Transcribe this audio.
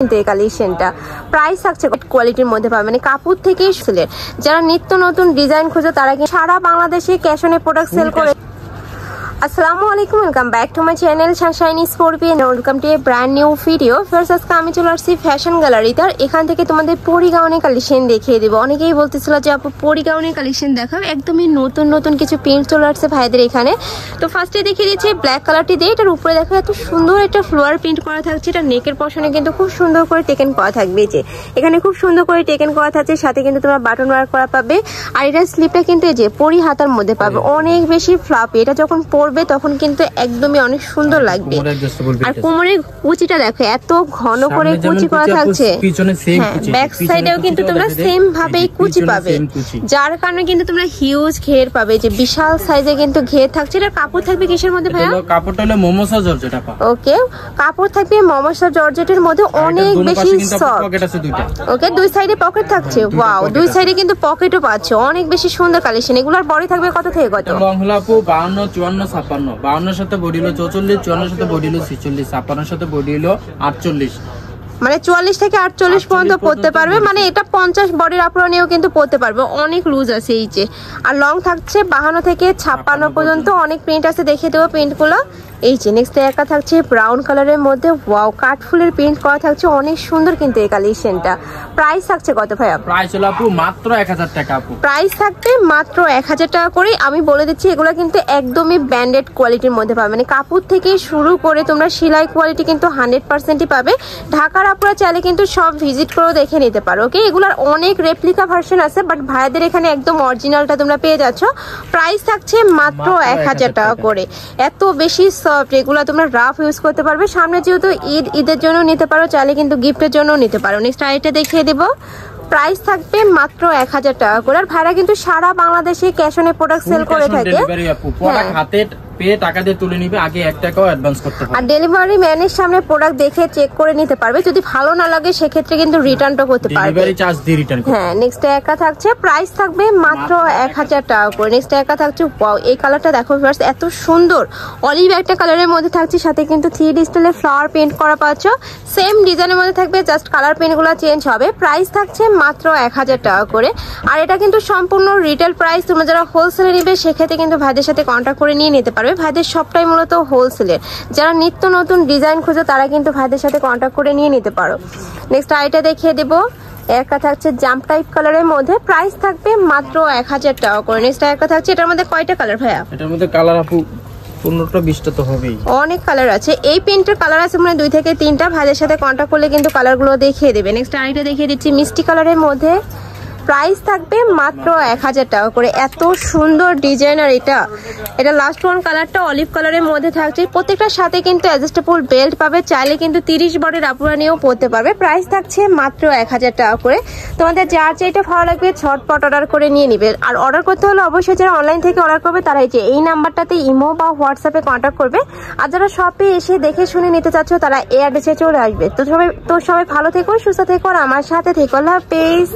কিন্তু এই কালেকশনটা প্রাইস থাকছে কোয়ালিটির মধ্যে পাবে, মানে কাপড় থেকেই সেলের। যারা নিত্য নতুন ডিজাইন খোঁজে তারা কি সারা বাংলাদেশে ক্যাশ অনে প্রোডাক্ট সেল করে। আসসালামু আলাইকুম, welcome back to my channel Sunshine scorpion. Welcome to A brand new video. First আজকে আমি চলে আসছি ফ্যাশন গ্যালারিতে, আর এখান থেকে তোমাদের পরি গাউনের কালেকশন দেখিয়ে দেবো। অনেকেই বলতেছিল যে আপু পরি গাউনের কালেকশন দেখাও, একদমই নতুন নতুন কিছু প্রিন্ট চলে আসছে ভাইদের এখানে। তো ফার্স্টে দেখিয়ে দিচ্ছি ব্ল্যাক কালারটি দিয়ে, এটার উপরে দেখো এত সুন্দর একটা ফ্লোয়ার প্রিন্ট করা থাকছে। এটা নেকের পশনে কিন্তু খুব সুন্দর করে টেকেন করা থাকবে, যে এখানে খুব সুন্দর করে টেকেন করা থাকছে, সাথে কিন্তু তোমরা বাটন ওয়ার্ক করা পাবে। আর এটার স্লিপটা কিন্তু এই যে পরি হাতার মধ্যে পাবে, অনেক বেশি ফ্লাপি। এটা যখন পরবে তখন কিন্তু একদমই অনেক সুন্দর লাগবে। আর কোমরের কুচিটা দেখো এত ঘন করে কুচি করা থাকছে, ব্যাক সাইডেও কিন্তু তোমরা সেম ভাবে কুচি পাবে, যার কারণে কিন্তু তোমরা হিউজ ঘের পাবে, যে বিশাল সাইজে কিন্তু ঘের থাকছে। এটা কাপড় থাকবে কিসের মধ্যে ভাইয়া? কাপড়টা হলো মমসা জর্জেট। ওকে, কাপড় থাকবে মমসা জর্জেটের মধ্যে, অনেক বেশি সফট। ওকে, দুই সাইডে পকেট থাকছে। ওয়াও, দুই সাইডে কিন্তু পকেটও পাচ্ছে, অনেক বেশি সুন্দর কালেকশন। এগুলোর বডি থাকবে কত থেকে কত? লং হলো আপু 52, 54, 56। 52 সাথে বডি হলো 44, 54 সাথে বডি হলো 46, 56 সাথে বডি হলো 48। মানে 44 থেকে 48 পর্যন্ত পড়তে পারবে, মানে এটা 50 বডির আপুরা নিয়েও কিন্তু পড়তে পারবে, অনেক লুজ আছে এই যে। আর লং থাকছে 52 থেকে 56 পর্যন্ত, অনেক প্রিন্ট আছে, দেখিয়ে দেবো প্রিন্টগুলো। এই যে নেক্সট একটা থাকছে ব্রাউন কালারের মধ্যে, ওয়াও কাঠফুলের প্রিন্ট করা থাকছে, অনেক সুন্দর কিন্তু এই কালেকশনটা। প্রাইস থাকছে কত ভাইয়া? প্রাইস হলো আপু মাত্র 1000 টাকা। আপু প্রাইস থাকবে মাত্র 1000 টাকা করে। আমি বলে দিচ্ছি এগুলো কিন্তু একদমই ব্র্যান্ডেড কোয়ালিটির মধ্যে পাবে, মানে কাপড় থেকে শুরু করে তোমরা সেলাই কোয়ালিটি কিন্তু 100%ই পাবে। ঢাকার আপনারা চাইলে কিন্তু সব ভিজিট করেও দেখে নিতে পারো। ওকে, এগুলোর অনেক রেপ্লিকা ভার্সন আছে, বাট ভাইদের এখানে একদম অরিজিনালটা তোমরা পেয়ে যাচ্ছ। প্রাইস থাকছে মাত্র 1000 টাকা করে। এত বেশি সফট, এগুলো তোমরা রাফ ইউজ করতে পারবে। সামনে যেহেতু ঈদের জন্য নিতে পারো, চাইলে কিন্তু গিফটের জন্য নিতে পারো। নেক্সট আইটা দেখিয়ে দেবো, প্রাইস থাকবে মাত্র 1000 টাকা করে। আর ভাইরা কিন্তু সারা বাংলাদেশে ক্যাশ অনে প্রোডাক্ট সেল করে থাকে। টাকা দিয়ে তুলে নিবে, আগে 1 টাকাও অ্যাডভান্স করতে হবে। আর ডেলিভারি ম্যানের সামনে প্রোডাক্ট দেখে চেক করে নিতে পারবে, যদি ভালো না লাগে সেক্ষেত্রে কিন্তু রিটার্নটা করতে পারবে, ডেলিভারি চার্জ দিয়ে রিটার্ন করতে। হ্যাঁ, নেক্সট একা থাকছে প্রাইস থাকবে মাত্র 1000 টাকা করে। নেক্সট একা থাকছে, ওয়াও এই কালারটা দেখো ভিউয়ার্স, এত সুন্দর অলিভ একটা কালারের মধ্যে থাকছে, সাথে কিন্তু 3D স্টাইলে ফ্লাওয়ার পেইন্ট করা পাচ্ছ। সেম ডিজাইনের মধ্যে থাকবে, জাস্ট কালার পেইন্টগুলো চেঞ্জ হবে। প্রাইস থাকছে মাত্র 1000 টাকা করে। আর এটা কিন্তু সম্পূর্ণ রিটেল প্রাইস। তোমরা যারা হোলসেলে নিবে সেক্ষেত্রে কিন্তু ভাইদের সাথে কন্ট্যাক্ট করে নিয়ে নিতে পারবে। ভাইদের সবটাই মূলত হোলসেলের। যারা নিত্য নতুন ডিজাইন খোঁজে তারা কিন্তু ভাইদের সাথে কন্ট্যাক্ট করে নিয়ে নিতে পারো। নেক্সট আইটা দেখিয়ে দেবো, একটা থাকছে জাম্প টাইপ কালারের মধ্যে, প্রাইস থাকবে মাত্র 1000 টাকা করে। নেক্সট একটা থাকছে, এটার মধ্যে কয়টা কালার ভাইয়া? এটার মধ্যে কালার আপু 15টা 20টা তো হবেই, অনেক কালার আছে। এই প্রিন্টের কালার আছে মানে 2 থেকে 3টা। ভাইদের সাথে কন্ট্যাক্ট করলে কিন্তু কালারগুলো দেখিয়ে দেবে। নেক্সট আইটা দেখিয়ে দিচ্ছি মিষ্টি কালারের মধ্যে, প্রাইস থাকবে মাত্র 1000 টাকা করে। এত সুন্দর ডিজাইনার এটা লাস্ট ওয়ান কালারটা অলিভ কালারের মধ্যে থাকছে। প্রত্যেকটার সাথে কিন্তু অ্যাডজাস্টেবল বেল্ট পাবে, চাইলে কিন্তু 30 বডির আপুরা নিয়েও পরতে পারবে। প্রাইস থাকছে মাত্র 1000 টাকা করে। তোমাদের যার যেটা ভালো লাগবে ঝটপট অর্ডার করে নিয়ে নিবে। আর অর্ডার করতে হলে অবশ্যই যারা অনলাইন থেকে অর্ডার করবে তারা এই নাম্বারটাতে ইমো বা হোয়াটসঅ্যাপে কন্ট্যাক্ট করবে। আর যারা শপে এসে দেখে শুনে নিতে চাচ্ছ তারা এই অ্যাড্রেসে চলে আসবে। তো সবাই ভালো থেকো, সুস্থ থেকো, আর আমার সাথে থেকো। আল্লাহ হাফেজ।